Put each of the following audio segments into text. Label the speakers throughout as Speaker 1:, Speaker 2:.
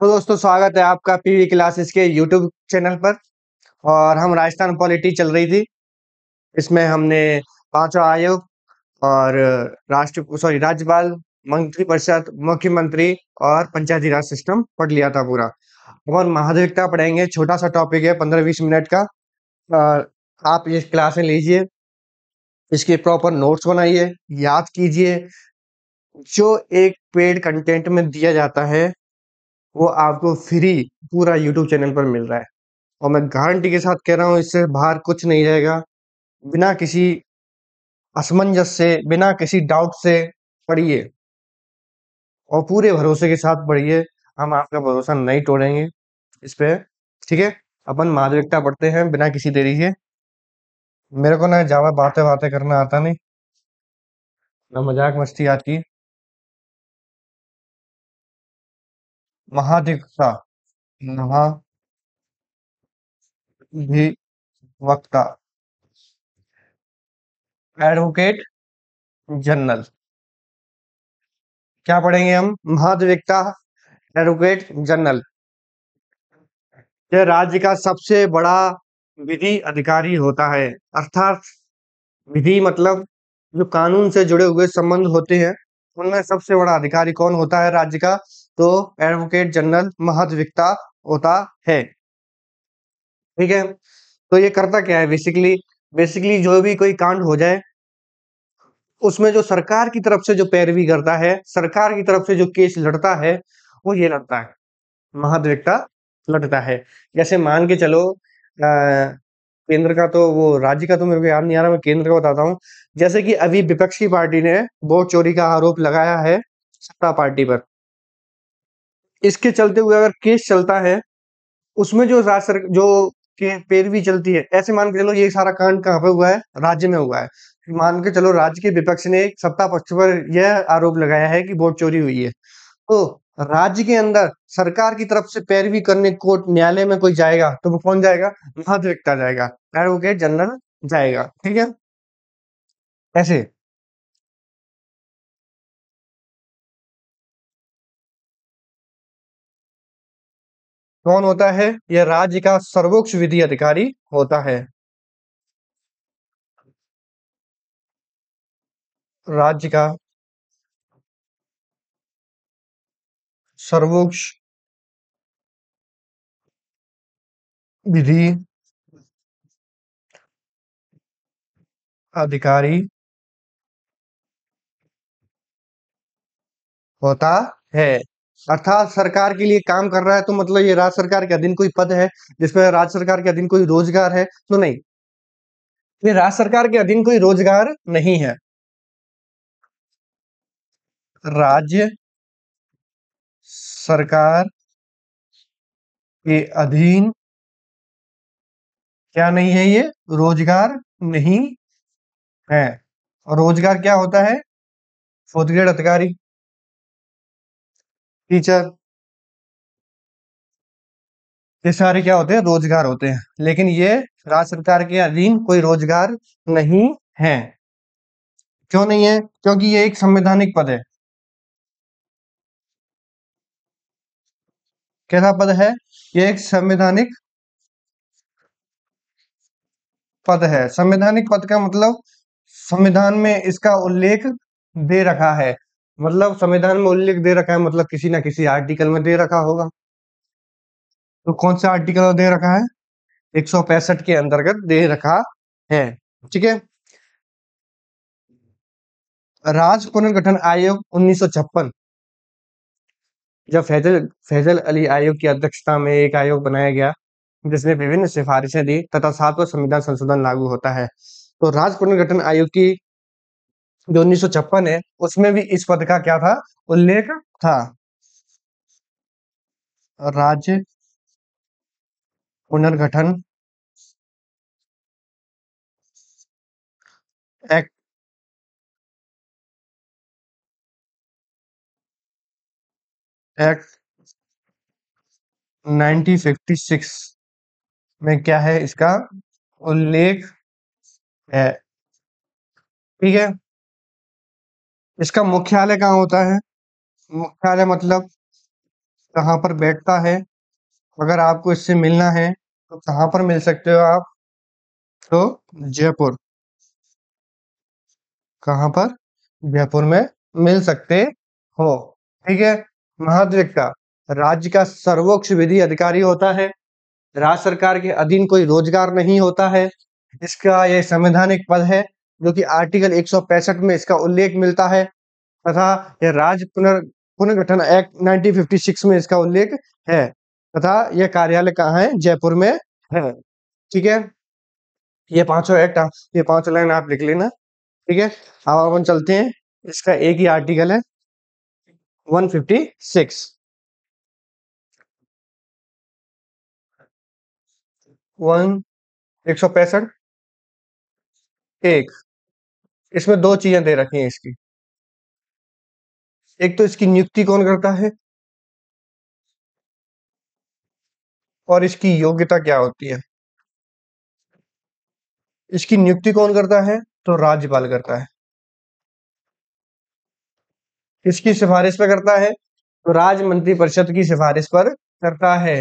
Speaker 1: तो दोस्तों स्वागत है आपका पीवी क्लासेस के यूट्यूब चैनल पर। और हम राजस्थान पॉलिटी चल रही थी। इसमें हमने पांचवा आयोग और राज्यपाल, मंत्रिपरिषद, मुख्यमंत्री और पंचायती राज सिस्टम पढ़ लिया था पूरा। और महाधिवक्ता पढ़ेंगे, छोटा सा टॉपिक है 15-20 मिनट का। और आप ये क्लासें लीजिए, इसके प्रॉपर नोट्स बनाइए, याद कीजिए। जो एक पेड कंटेंट में दिया जाता है वो आपको फ्री पूरा यूट्यूब चैनल पर मिल रहा है। और मैं गारंटी के साथ कह रहा हूँ, इससे बाहर कुछ नहीं रहेगा। बिना किसी असमंजस से, बिना किसी डाउट से पढ़िए और पूरे भरोसे के साथ पढ़िए। हम आपका भरोसा नहीं तोड़ेंगे इस पे। ठीक है, अपन माधविकता पढ़ते हैं बिना किसी देरी के। मेरे को ना ज्यादा बातें बातें करना आता नहीं, ना मजाक मस्ती आती। महाधिवक्ता, महाधिवक्ता, एडवोकेट जनरल। क्या पढ़ेंगे हम? महाधिवक्ता, एडवोकेट जनरल। यह राज्य का सबसे बड़ा विधि अधिकारी होता है। अर्थात विधि मतलब जो कानून से जुड़े हुए संबंध होते हैं, उनमें सबसे बड़ा अधिकारी कौन होता है राज्य का? तो एडवोकेट जनरल, महाधिवक्ता होता है। ठीक है, तो ये करता क्या है बेसिकली? बेसिकली जो भी कोई कांड हो जाए, उसमें जो सरकार की तरफ से जो पैरवी करता है, सरकार की तरफ से जो केस लड़ता है, वो ये लड़ता है, महाधिवक्ता लड़ता है। जैसे मान के चलो, केंद्र का तो, वो राज्य का तो मेरे को याद नहीं आ रहा, मैं केंद्र का बताता हूँ। जैसे कि अभी विपक्ष की पार्टी ने वोट चोरी का आरोप लगाया है सत्ता पार्टी पर। इसके चलते हुए अगर केस चलता है, उसमें जो जो के पैरवी चलती है, ऐसे मान के चलो ये सारा कांड कहाँ पे हुआ है? राज्य में हुआ है। मान के चलो राज्य के विपक्ष ने सत्ता पक्ष पर यह आरोप लगाया है कि वोट चोरी हुई है। तो राज्य के अंदर सरकार की तरफ से पैरवी करने कोर्ट न्यायालय में कोई जाएगा तो वो कौन जाएगा? महाधिवक्ता जाएगा, एडवोकेट जनरल जाएगा। ठीक है, ऐसे। कौन होता है? यह राज्य का सर्वोच्च विधि अधिकारी होता है। राज्य का सर्वोच्च विधि अधिकारी होता है। अर्थात सरकार के लिए काम कर रहा है, तो मतलब ये राज्य सरकार के अधीन कोई पद है जिसमें राज्य सरकार के अधीन कोई रोजगार है? तो नहीं, ये राज्य सरकार के अधीन कोई रोजगार नहीं है। राज्य सरकार के अधीन क्या नहीं है? ये रोजगार नहीं है। और रोजगार क्या होता है? फोर्थ ग्रेड अधिकारी, टीचर, ये सारे क्या होते हैं? रोजगार होते हैं। लेकिन ये राज्य सरकार के अधीन कोई रोजगार नहीं है। क्यों नहीं है? क्योंकि ये एक संवैधानिक पद है। कैसा पद है? ये एक संवैधानिक पद है। संवैधानिक पद का मतलब संविधान में इसका उल्लेख दे रखा है। मतलब संविधान में उल्लेख दे रखा है, मतलब किसी ना किसी आर्टिकल में दे रखा होगा। तो कौन सा आर्टिकल दे रखा है? 165 के अंतर्गत दे रखा है। ठीक है, राज्य पुनर्गठन आयोग 1956, जब फैजल फैजल अली आयोग की अध्यक्षता में एक आयोग बनाया गया जिसने विभिन्न सिफारिशें दी तथा सातवां संविधान संशोधन लागू होता है। तो राज्य पुनर्गठन आयोग की जो 1956 है, उसमें भी इस पद का क्या था? उल्लेख था। राज्य पुनर्गठन एक्ट एक्ट 1956 में क्या है? इसका उल्लेख है। ठीक है, इसका मुख्यालय कहाँ होता है? मुख्यालय मतलब कहाँ पर बैठता है? अगर आपको इससे मिलना है तो कहाँ पर मिल सकते हो आप? तो जयपुर। कहाँ पर? जयपुर में मिल सकते हो। ठीक है। महाद्विक का राज्य का सर्वोच्च विधि अधिकारी होता है। राज्य सरकार के अधीन कोई रोजगार नहीं होता है। इसका ये संवैधानिक पद है, जो कि आर्टिकल 165 में इसका उल्लेख मिलता है, तथा यह राज्य पुनर्गठन एक्ट 1956 में इसका उल्लेख है, तथा यह कार्यालय कहाँ है? जयपुर में है। ठीक है। ये पांचों एक्ट, ये पांचों लाइन आप लिख लेना। ठीक है। अब अपन चलते हैं, इसका एक ही आर्टिकल है 156। 165 एक। इसमें दो चीजें दे रखी हैं इसकी। एक तो इसकी नियुक्ति कौन करता है, और इसकी योग्यता क्या होती है। इसकी नियुक्ति कौन करता है? तो राज्यपाल करता है। किसकी सिफारिश पर करता है? तो राज्य मंत्रिपरिषद की सिफारिश पर करता है।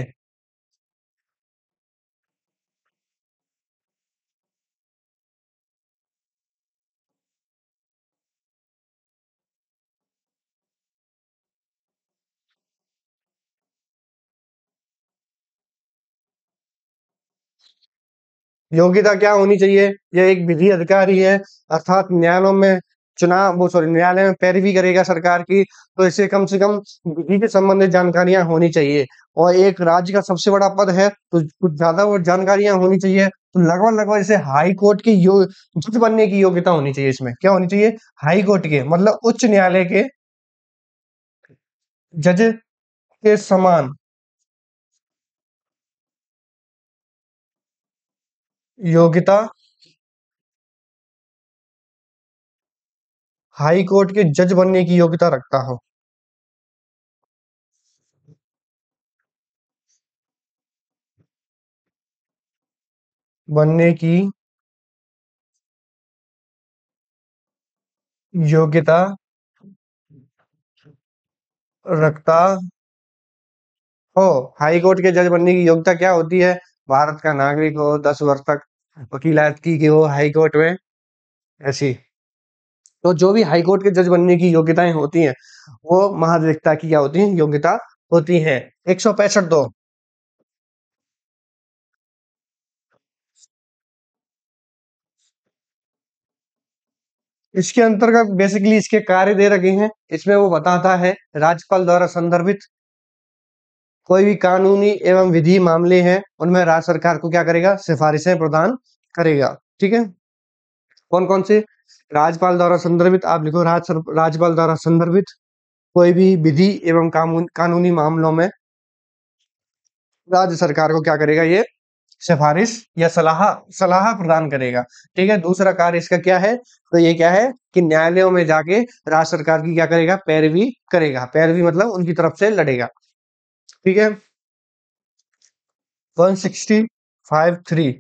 Speaker 1: योग्यता क्या होनी चाहिए? यह एक विधि अधिकारी है, अर्थात न्यायालयों में चुनाव, वो सॉरी, न्यायालय में पैरवी करेगा सरकार की, तो इसे कम से कम विधि से संबंधित जानकारियां होनी चाहिए। और एक राज्य का सबसे बड़ा पद है, तो कुछ ज्यादा वो जानकारियां होनी चाहिए। तो लगभग लगभग जैसे हाई कोर्ट की जज बनने की योग्यता होनी चाहिए। इसमें क्या होनी चाहिए? हाई कोर्ट के मतलब उच्च न्यायालय के जज के समान योग्यता, हाई कोर्ट के जज बनने की योग्यता रखता हो। बनने की योग्यता रखता हो। हाई कोर्ट के जज बनने की योग्यता क्या होती है? भारत का नागरिक हो, 10 वर्ष तक वकीलात की हो हाई कोर्ट में, ऐसी। तो जो भी हाई कोर्ट के जज बनने की योग्यताएं होती हैं, वो महाधिवक्ता की क्या होती हैं? योग्यता होती है। 165 दो। इसके अंतर्गत बेसिकली इसके कार्य दे रखे हैं। इसमें वो बताता है राज्यपाल द्वारा संदर्भित कोई भी कानूनी एवं विधि मामले हैं, उनमें राज्य सरकार को क्या करेगा? सिफारिशें प्रदान करेगा। ठीक है। कौन कौन से? राज्यपाल द्वारा संदर्भित, आप लिखो राज्यपाल द्वारा संदर्भित कोई भी विधि एवं कानूनी मामलों में राज्य सरकार को क्या करेगा? ये सिफारिश या सलाह सलाह प्रदान करेगा। ठीक है। दूसरा कार्य इसका क्या है? तो ये क्या है कि न्यायालयों में जाके राज्य सरकार की क्या करेगा? पैरवी करेगा। पैरवी मतलब उनकी तरफ से लड़ेगा। ठीक है। 165(3)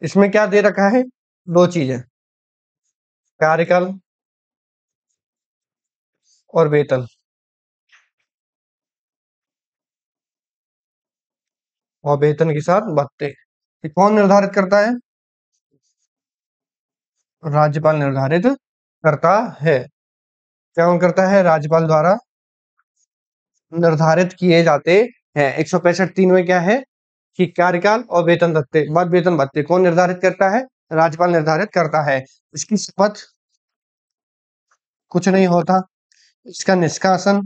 Speaker 1: इसमें क्या दे रखा है? दो चीजें, कार्यकाल और वेतन। और वेतन के साथ भत्ते। ये कौन निर्धारित करता है? राज्यपाल निर्धारित करता है। क्या कौन करता है? राज्यपाल द्वारा निर्धारित किए जाते हैं। 165(3) में क्या है कि कार्यकाल और वेतन भत्ते, बाद वेतन भत्ते कौन निर्धारित करता है? राज्यपाल निर्धारित करता है। इसकी शपथ कुछ नहीं होता। इसका निष्कासन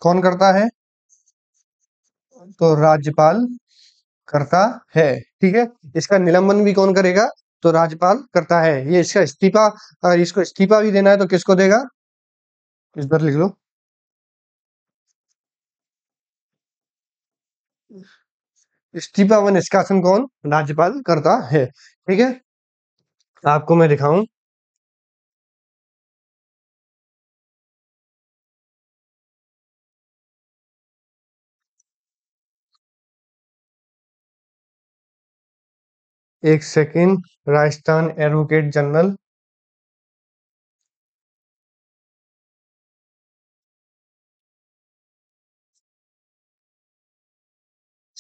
Speaker 1: कौन करता है? तो राज्यपाल करता है। ठीक है। इसका निलंबन भी कौन करेगा? तो राज्यपाल करता है। ये इसका इस्तीफा, अगर इसको इस्तीफा भी देना है तो किसको देगा? इस पर लिख लो, इस्तीफा व निष्कासन कौन? राज्यपाल करता है। ठीक है। आपको मैं दिखाऊं, एक second. Rajasthan advocate general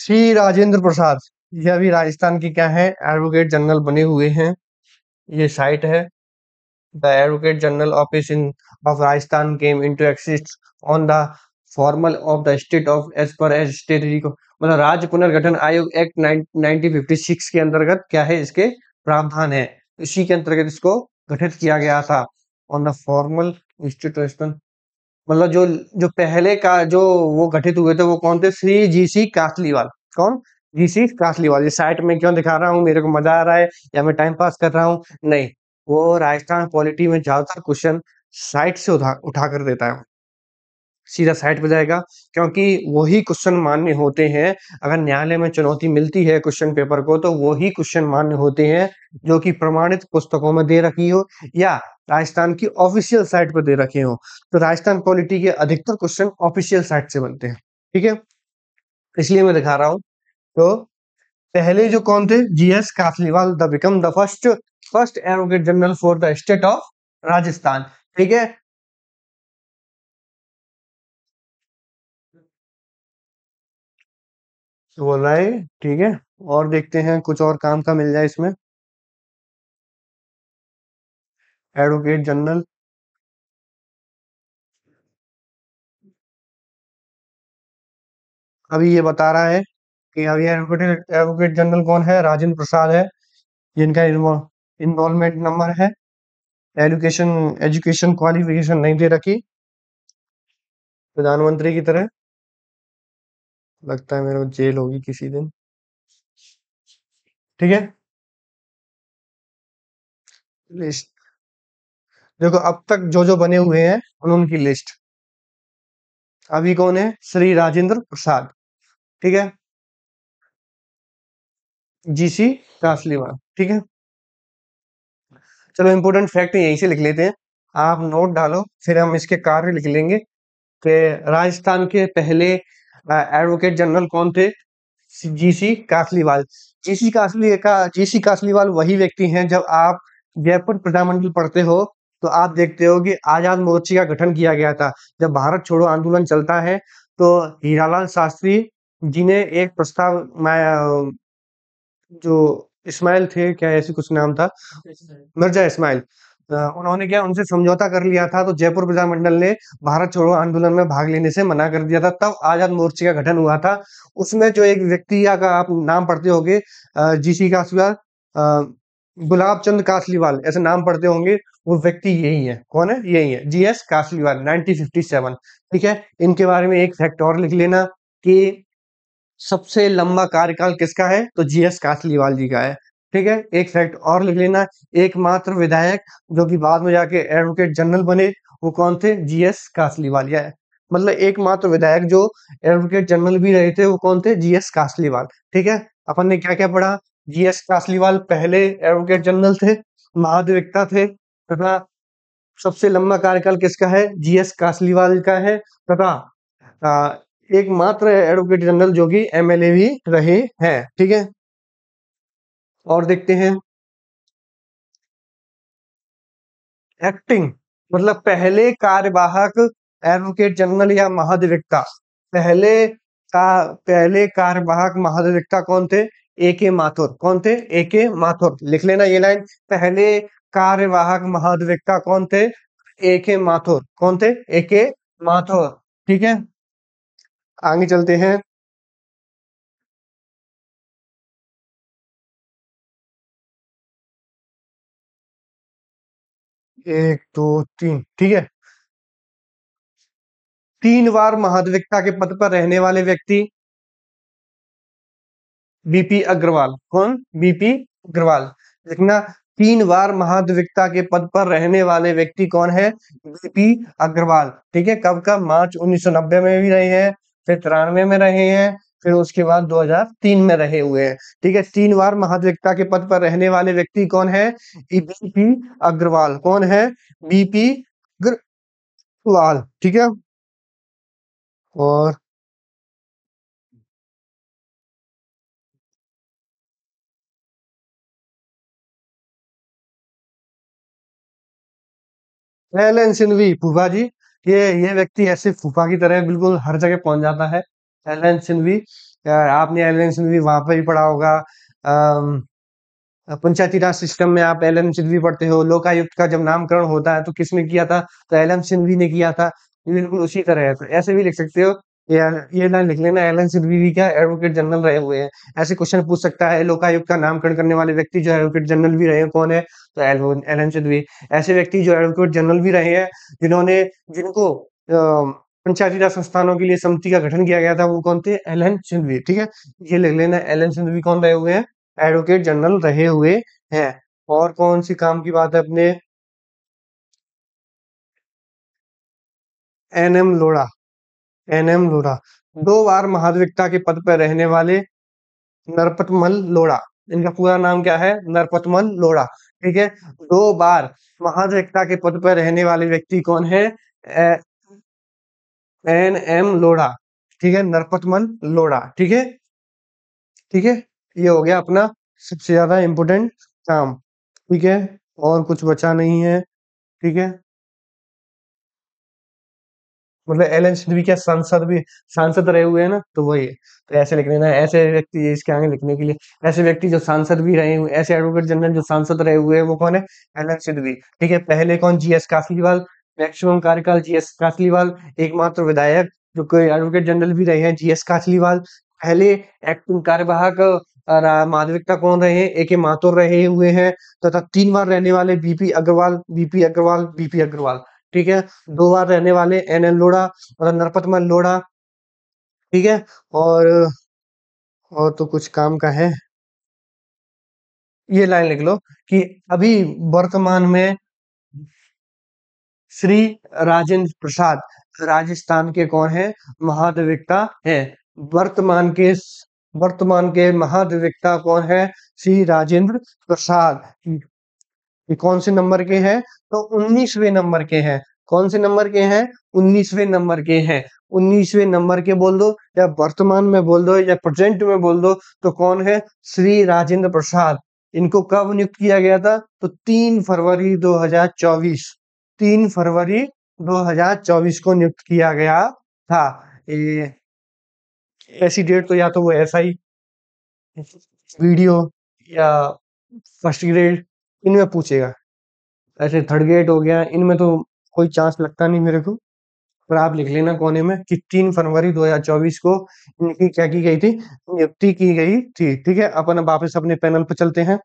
Speaker 1: Shri Rajendra Prasad, ये अभी राजस्थान के क्या है, एडवोकेट जनरल बने हुए हैं। ये साइट है, the advocate general office in of Rajasthan came into exist on the formal of the state of as per as state मतलब राज्य पुनर्गठन आयोग एक्ट 1956 के अंतर्गत क्या है, इसके प्रावधान है, इसी के अंतर्गत इसको गठित किया गया था। ऑन द फॉर्मल इंस्टीट्यूशन, मतलब जो जो पहले का जो वो गठित हुए थे वो कौन थे, श्री जी.सी. कासलीवाल। कौन? जी.सी. कासलीवाल। ये साइट में क्यों दिखा रहा हूँ, मेरे को मजा आ रहा है या मैं टाइम पास कर रहा हूँ? नहीं, वो राजस्थान पॉलिटी में ज्यादातर क्वेश्चन साइट से उठा कर देता है, सीधा साइट पे जाएगा, क्योंकि वही क्वेश्चन मान्य होते हैं। अगर न्यायालय में चुनौती मिलती है क्वेश्चन पेपर को, तो वही क्वेश्चन मान्य होते हैं जो कि प्रमाणित पुस्तकों में दे रखी हो या राजस्थान की ऑफिशियल साइट पर दे रखे हो। तो राजस्थान पॉलिटी के अधिकतर क्वेश्चन ऑफिशियल साइट से बनते हैं, ठीक है, इसलिए मैं दिखा रहा हूँ। तो पहले जो कौन थे, GS Kasliwal, the become the first first advocate general for the state of Rajasthan, ठीक है। तो बोल रहा है, ठीक है, और देखते हैं कुछ और काम का मिल जाए इसमें। एडवोकेट जनरल, अभी ये बता रहा है कि अभी एडवोकेट एडवोकेट जनरल कौन है, राजेंद्र प्रसाद है, जिनका इन्वॉल्वमेंट नंबर है। एजुकेशन एजुकेशन क्वालिफिकेशन नहीं दे रखी, प्रधानमंत्री की तरह। लगता है मेरे को जेल होगी किसी दिन, ठीक है। लिस्ट देखो, अब तक जो जो बने हुए हैं उनकी लिस्ट। अभी कौन है, श्री राजेंद्र प्रसाद, ठीक है, जीसी कासलीवाल, ठीक है। चलो इंपोर्टेंट फैक्ट यहीं से लिख लेते हैं, आप नोट डालो, फिर हम इसके कार्य लिख लेंगे कि राजस्थान के पहले एडवोकेट जनरल कौन थे, जीसी कासलीवाल। जीसी कासलीवाल वही व्यक्ति हैं, जब आप जयपुर प्रजामंडल पढ़ते हो तो आप देखते हो कि आजाद मोर्चे का गठन किया गया था। जब भारत छोड़ो आंदोलन चलता है तो हीरालाल शास्त्री जी ने एक प्रस्ताव, जो इस्माइल थे, क्या ऐसी कुछ नाम था, मिर्जा इस्माइल, उन्होंने क्या उनसे समझौता कर लिया था, तो जयपुर विधानमंडल ने भारत छोड़ो आंदोलन में भाग लेने से मना कर दिया था। तब आजाद मोर्चे का गठन हुआ था। उसमें जो एक व्यक्ति का आप नाम पढ़ते होंगे, जीसी कासलीवाल, गुलाब चंद कासलीवाल, ऐसे नाम पढ़ते होंगे, वो व्यक्ति यही है। कौन है? यही है, जीएस कासलीवाल, 1957, ठीक है। इनके बारे में एक फैक्ट और लिख लेना कि सबसे लंबा कार्यकाल किसका है, तो जीएस कासलीवाल जी का है, ठीक है। एक फैक्ट और लिख लेना, एकमात्र विधायक जो कि बाद में जाके एडवोकेट जनरल बने, वो कौन थे, जीएस कासलीवाल। या मतलब एकमात्र विधायक जो एडवोकेट जनरल भी रहे थे, वो कौन थे, जीएस कासलीवाल, ठीक है। अपन ने क्या क्या पढ़ा, जीएस कासलीवाल पहले एडवोकेट जनरल थे, महाधिवक्ता थे, तथा सबसे लंबा कार्यकाल किसका है, जीएस कासलीवाल का है, तथा आ, एकमात्र एडवोकेट जनरल जो कि एमएलए भी रहे हैं, ठीक है। और देखते हैं, एक्टिंग मतलब पहले कार्यवाहक एडवोकेट जनरल या महाधिवक्ता, पहले का पहले कार्यवाहक महाधिवक्ता कौन थे, ए के माथुर। कौन थे, ए के माथुर, लिख लेना ये लाइन, पहले कार्यवाहक महाधिवक्ता कौन थे, ए के माथुर। कौन थे, ए के माथुर, ठीक है। आगे चलते हैं, 1 2 3, ठीक है। 3 बार महाधिवक्ता के पद पर रहने वाले व्यक्ति, बीपी अग्रवाल। कौन, बीपी अग्रवाल, लिखना। 3 बार महाधिवक्ता के पद पर रहने वाले व्यक्ति कौन है, बीपी अग्रवाल, ठीक है। कब कब, मार्च 1990 में भी रहे हैं, फिर 93 में रहे हैं, फिर उसके बाद 2003 में रहे हुए हैं, ठीक है। 3 बार महाधिवक्ता के पद पर रहने वाले व्यक्ति कौन है, बीपी अग्रवाल। कौन है, बीपी अग्रवाल, ठीक है। और एलन सिन्वी, फूफा जी, ये व्यक्ति ऐसे फूफा की तरह बिल्कुल हर जगह पहुंच जाता है, एलन सिन्वी। आपने एलन सिंधवी वहां पर भी पढ़ा होगा। अम, पंचायती राज सिस्टम में आप एलन सिंघवी पढ़ते हो। लोकायुक्त का जब नामकरण होता है तो किसने किया था? तो एलन सिंघवी ने किया था। ये बिल्कुल उसी तरह है, तो ऐसे भी लिख सकते हो। ये लाइन लिख लेना, एलन सिंघवी भी क्या एडवोकेट जनरल रहे हुए हैं। ऐसे क्वेश्चन पूछ सकता है, लोकायुक्त का नामकरण करने वाले व्यक्ति जो एडवोकेट जनरल भी रहे हैं कौन है? तो एलन सिंघवी। ऐसे व्यक्ति जो एडवोकेट जनरल भी रहे हैं, जिन्होंने जिनको पंचायती राज संस्थानों के लिए समिति का गठन किया गया था, वो कौन थे? एलन सिंघवी। ठीक है, ये लिख लेना, एलन सिंघवी कौन रहे हुए हैं? एडवोकेट जनरल रहे हुए हैं। और कौन सी काम की बात है अपने? एनएम लोढ़ा। एनएम लोढ़ा 2 बार महाधिवक्ता के पद पर रहने वाले नरपतमल लोढ़ा। इनका पूरा नाम क्या है? नरपतमल लोढ़ा। ठीक है, 2 बार महाधिवक्ता के पद पर रहने वाले व्यक्ति कौन है? N M Lodha. ठीक है, नरपतमल लोढ़ा। ठीक है, ठीक है, ये हो गया अपना सबसे ज्यादा इम्पोर्टेंट काम। ठीक है, और कुछ बचा नहीं है। ठीक है, मतलब एलन सिंह क्या सांसद रहे हुए हैं ना, तो वही है। तो ऐसे लिख लेना, ऐसे व्यक्ति इसके आगे लिखने के लिए, ऐसे व्यक्ति जो सांसद भी रहे हुए, ऐसे एडवोकेट जनरल जो सांसद रहे हुए हैं, वो कौन है? एलन सिंघवी। ठीक है, पहले कौन? जीएस कासलीवाल। मैक्सिमम कार्यकाल जीएस कासलीवाल। एकमात्र विधायक जो कोई एडवोकेट जनरल भी रहे हैं, जीएस कासलीवाल। पहले एक्टिंग कार्यवाहक महाधिवक्ता कौन रहे हैं? एके माथुर रहे हुए हैं। तथा 3 बार रहने वाले BP Agarwal, BP Agarwal, BP Agarwal. ठीक है, 2 बार रहने वाले एन एन लोढ़ा और नरपतमल लोढ़ा। ठीक है, और और तो कुछ काम का है। ये लाइन लिख लो कि अभी वर्तमान में श्री राजेंद्र प्रसाद राजस्थान के कौन है? महाधिवक्ता है। वर्तमान के वर्तमान के महाधिवक्ता कौन है? श्री राजेंद्र प्रसाद। ये कौन से नंबर के हैं? तो 19वें नंबर के हैं। कौन से नंबर के हैं? 19वें नंबर के हैं। 19वें नंबर के बोल दो, या वर्तमान में बोल दो, या प्रेजेंट में बोल दो, तो कौन है? श्री राजेंद्र प्रसाद। इनको कब नियुक्त किया गया था? तो 3 फरवरी 2024। 3 फरवरी 2024 को नियुक्त किया गया था। ये ऐसी डेट तो या तो वो ऐसा ही वीडियो या फर्स्ट ग्रेड इनमें पूछेगा। ऐसे थर्ड ग्रेड हो गया, इनमें तो कोई चांस लगता नहीं मेरे को। पर आप लिख लेना कोने में कि 3 फरवरी 2024 को इनकी क्या की गई थी? नियुक्ति की गई थी। ठीक है, अपन अब वापस अपने पैनल पर चलते हैं।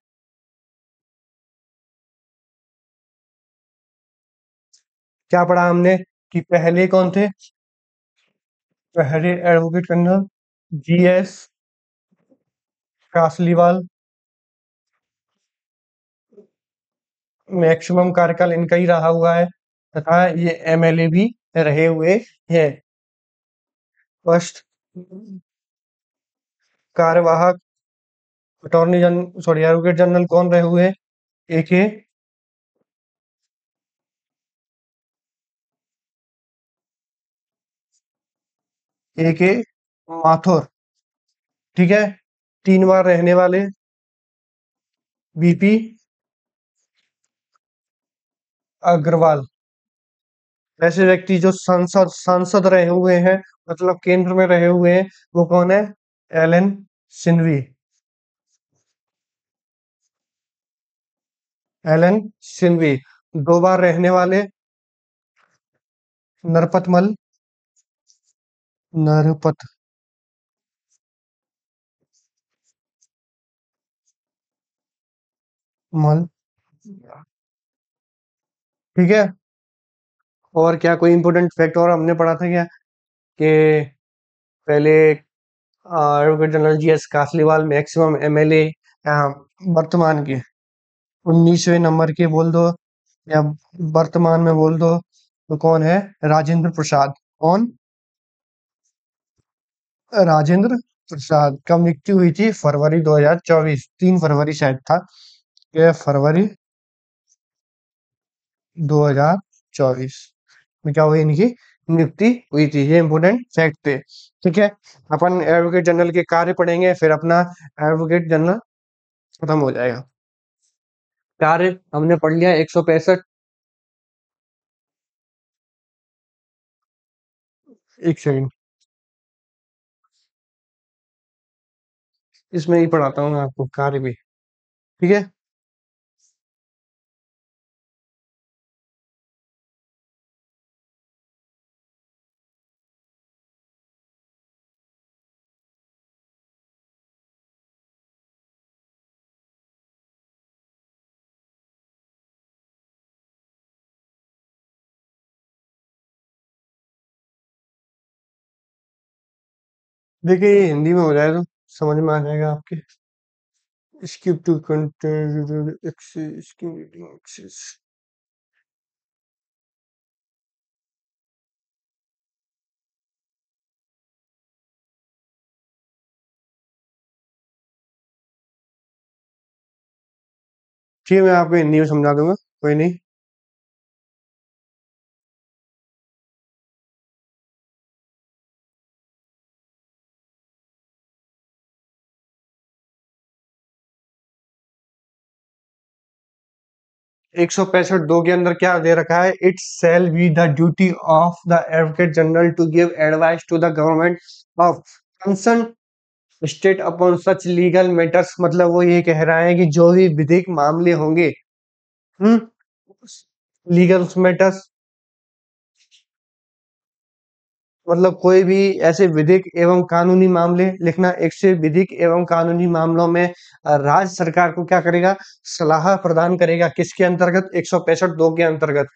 Speaker 1: क्या पढ़ा हमने? कि पहले कौन थे? पहले advocate general GS Kasliwal. Maximum कार्यकाल इनका ही रहा हुआ है, तथा ये एमएलए भी रहे हुए हैं। फर्स्ट कार्यवाहक attorney general, sorry, advocate general कौन रहे हुए हैं? एके एके माथुर। ठीक है, 3 बार रहने वाले बीपी अग्रवाल। ऐसे व्यक्ति जो सांसद सांसद रहे हुए हैं, मतलब केंद्र में रहे हुए हैं, वो कौन है? एलन सिंघवी। एलन सिंघवी। 2 बार रहने वाले नरपतमल नरपतमल। ठीक है, और क्या कोई इंपॉर्टेंट फैक्ट और हमने पढ़ा था क्या? कि पहले advocate general GS Kasliwal maximum MLA वर्तमान के 19वें नंबर के बोल दो, या वर्तमान में बोल दो, तो कौन है? राजेंद्र प्रसाद। कौन? राजेंद्र प्रसाद। कब नियुक्ति हुई थी? फरवरी 2024, 3 फरवरी शायद था। ये फरवरी 2024 में क्या हुई? इनकी नियुक्ति हुई थी। ये इंपोर्टेंट फैक्ट थे। ठीक है, अपन एडवोकेट जनरल के कार्य पढ़ेंगे, फिर अपना एडवोकेट जनरल खत्म हो जाएगा। कार्य हमने पढ़ लिया 165। एक सेकंड। इसमें ही पढ़ाता हूँ मैं आपको कार्य भी। ठीक है। देखिए ये हिंदी में हो जाए तो समझ में आ जाएगा आपके। स्किप टू कंटेंट एक्सेस की रीडिंग एक्सेस। ठीक है, मैं आपको हिंदी में समझा दूंगा, कोई नहीं। 165 दो के अंदर क्या दे रखा है? It shall be the duty of the advocate general to give advice to the government of concern state upon such legal matters. मतलब वो ये कह रहा है कि जो भी विधिक मामले होंगे, हम्म, लीगल मैटर्स मतलब कोई भी ऐसे विधिक एवं कानूनी मामले लिखना। एक से विधिक एवं कानूनी मामलों में राज्य सरकार को क्या करेगा? सलाह प्रदान करेगा। किसके अंतर्गत? 165 दो के अंतर्गत।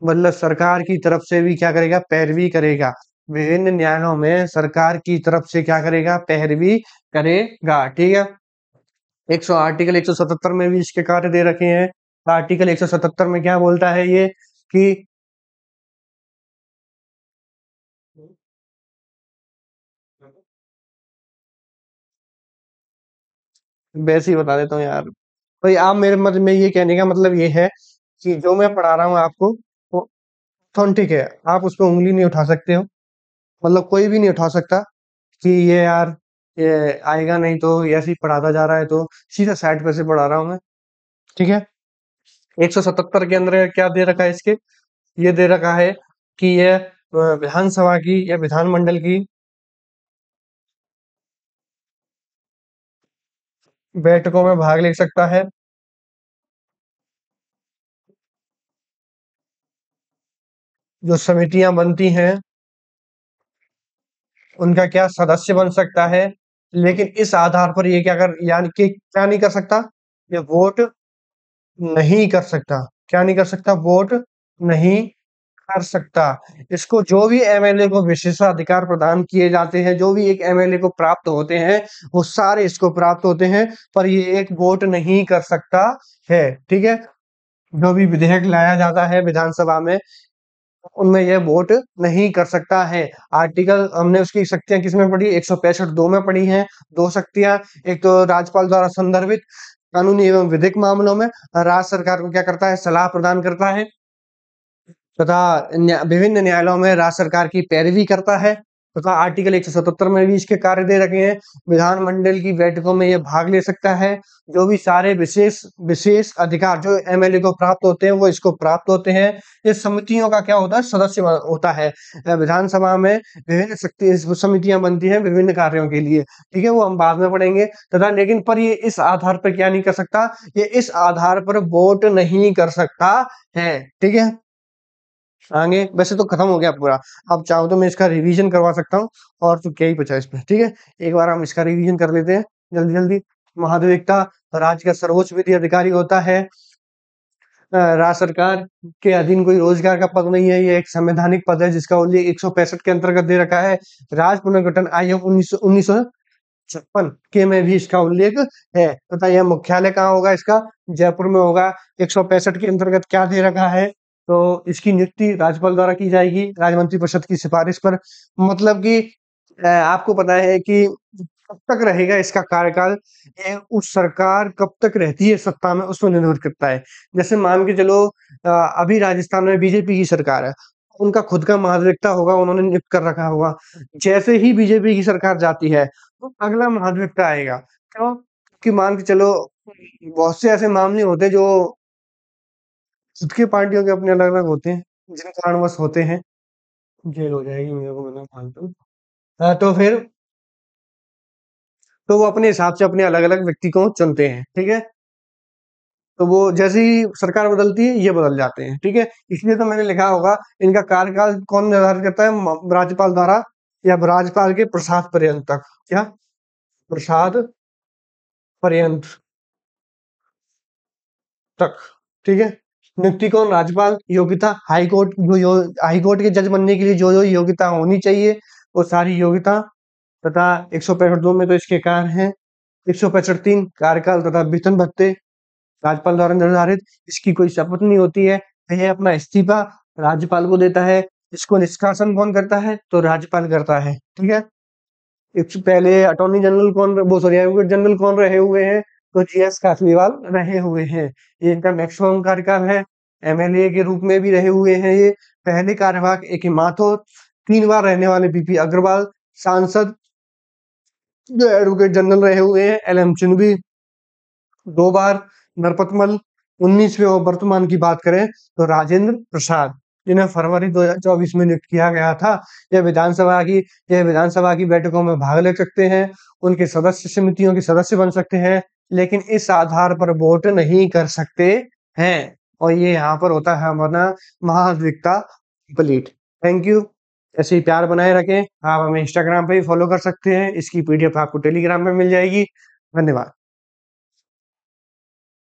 Speaker 1: मतलब सरकार की तरफ से भी क्या करेगा? पैरवी करेगा। विभिन्न न्यायालयों में सरकार की तरफ से क्या करेगा? पैरवी करेगा। ठीक है। 100 आर्टिकल 177 में भी इसके कार्य दे रखे हैं। आर्टिकल 177 में क्या बोलता है ये कि वैसे ही बता देता हूँ यार। भाई आप मेरे मतलब में ये कहने का मतलब ये है कि जो मैं पढ़ा रहा हूँ आपको वो ऑथेंटिक है। आप उस पर उंगली नहीं उठा सकते हो। मतलब कोई भी नहीं उठा सकता कि ये यार ये आएगा नहीं, तो ये ऐसे ही पढ़ाता जा रहा है, तो सीधा साइड पे से पढ़ा रहा हूँ मैं। ठीक है। 177 के अंदर क्या दे रखा है इसके? ये दे रखा है कि ये विधानसभा की या विधानमंडल की बैठकों में भाग ले सकता है। जो समितियां बनती हैं उनका क्या सदस्य बन सकता है। लेकिन इस आधार पर ये क्या कर यानी कि क्या नहीं कर सकता? ये वोट नहीं कर सकता। क्या नहीं कर सकता? वोट नहीं कर सकता। इसको जो भी एमएलए को विशेषाधिकार प्रदान किए जाते हैं, जो भी एक एमएलए को प्राप्त होते हैं, वो सारे इसको प्राप्त होते हैं, पर ये एक वोट नहीं कर सकता है। ठीक है। जो भी विधेयक लाया जाता है विधानसभा में, उनमें यह वोट नहीं कर सकता है। आर्टिकल हमने उसकी शक्तियां किसमें पढ़ी? 165 दो में पढ़ी हैं। दो शक्तियां, एक तो राज्यपाल द्वारा संदर्भित कानूनी एवं विधिक मामलों में राज्य सरकार को क्या करता है? सलाह प्रदान करता है तथा विभिन्न न्यायालयों में राज्य सरकार की पैरवी करता है। तथा आर्टिकल 177 में भी इसके कार्य दे रखे हैं। विधानमंडल की बैठकों में ये भाग ले सकता है। जो भी सारे विशेष विशेष अधिकार जो एमएलए को प्राप्त होते हैं वो इसको प्राप्त होते हैं। ये समितियों का क्या होता है? सदस्य होता है। विधानसभा में विभिन्न शक्ति समितियां बनती हैं विभिन्न कार्यों के लिए। ठीक है, वो हम बाद में पढ़ेंगे। तथा लेकिन पर ये इस आधार पर क्या नहीं कर सकता? ये इस आधार पर वोट नहीं कर सकता है। ठीक है। आगे वैसे तो खत्म हो गया पूरा। अब चाहो तो मैं इसका रिवीजन करवा सकता हूँ। और तो क्या ही बचा इसमें। ठीक है। एक बार हम इसका रिवीजन कर लेते हैं जल्दी जल्दी। महाधिवक्ता राज्य का सर्वोच्च विधि अधिकारी होता है। राज्य सरकार के अधीन कोई रोजगार का पद नहीं है। ये एक संवैधानिक पद है जिसका उल्लेख 165 के अंतर्गत दे रखा है। राज्य पुनर्गठन आयोग 1956 के में भी इसका उल्लेख है। तथा यह मुख्यालय कहाँ होगा इसका? जयपुर में होगा। 165 के अंतर्गत क्या दे रखा है? तो इसकी नियुक्ति राज्यपाल द्वारा की जाएगी राज्य मंत्रिपरिषद की सिफारिश पर। मतलब कि आपको पता है कि कब तक रहेगा इसका कार्यकाल? ये उस सरकार कब तक रहती है सत्ता में, उस पर निर्भर करता है। जैसे मान के चलो अभी राजस्थान में बीजेपी की सरकार है, उनका खुद का महाधिवक्ता होगा, उन्होंने नियुक्त कर रखा होगा। जैसे ही बीजेपी की सरकार जाती है तो अगला महाधिवक्ता आएगा। क्यों? कि मान के चलो बहुत से ऐसे मामले होते हैं जो सबकी पार्टियों के अपने अलग-अलग होते हैं, जिन कारणवश होते हैं। जेल हो जाएगी मेरे को बिना फालतू। तो फिर तो वो अपने हिसाब से अपने अलग-अलग व्यक्ति को चुनते हैं, ठीक है? तो वो जैसे ही सरकार बदलती है, ये बदल जाते हैं, ठीक है? इसलिए तो मैंने लिखा होगा, इनका कार्यकाल कौन निर्धारित करता है? राज्यपाल द्वारा या राज्यपाल के प्रसाद पर्यंत तक। क्या? प्रसाद पर्यंत तक, ठीक है? नियुक्ति कौन? राज्यपाल। योग्यता हाई कोर्ट हाई कोर्ट के जज बनने के लिए जो योग्यता होनी चाहिए, वो सारी योग्यता तथा 165(2) में तो इसके कारण है। 165(3) कार्यकाल तथा वेतन भत्ते राज्यपाल द्वारा निर्धारित। इसकी कोई शपथ नहीं होती है। यह अपना इस्तीफा राज्यपाल को देता है। इसको निष्कासन कौन करता है? तो राज्यपाल करता है, ठीक है? इससे पहले अटॉर्नी जनरल कौन वो सॉरी एडवोकेट जनरल कौन रहे हुए हैं? तो जीएस कासरीवाल रहे हुए हैं। ये इनका मैक्सिमम कार्यकाल है। एमएलए के रूप में भी रहे हुए हैं ये। पहले कार्यवाहक ए के माथुर, 3 बार रहने वाले बीपी अग्रवाल, सांसद जो एडवोकेट जनरल रहे हुए हैं एलएम चुनवी, 2 बार नरपतमल, 19वें और वर्तमान की बात करें तो राजेंद्र प्रसाद, जिन्हें फरवरी 2024 में नियुक्त किया गया था। यह विधानसभा की बैठकों में भाग ले सकते हैं, उनके सदस्य समितियों के सदस्य बन सकते हैं, लेकिन इस आधार पर वोट नहीं कर सकते हैं। और ये यहाँ पर होता है हमारा महाधिवक्ता कंप्लीट। Thank you. ऐसे ही प्यार बनाए रखें। आप हमें इंस्टाग्राम पे भी फॉलो कर सकते हैं। इसकी पीडीएफ आपको टेलीग्राम में मिल जाएगी। धन्यवाद।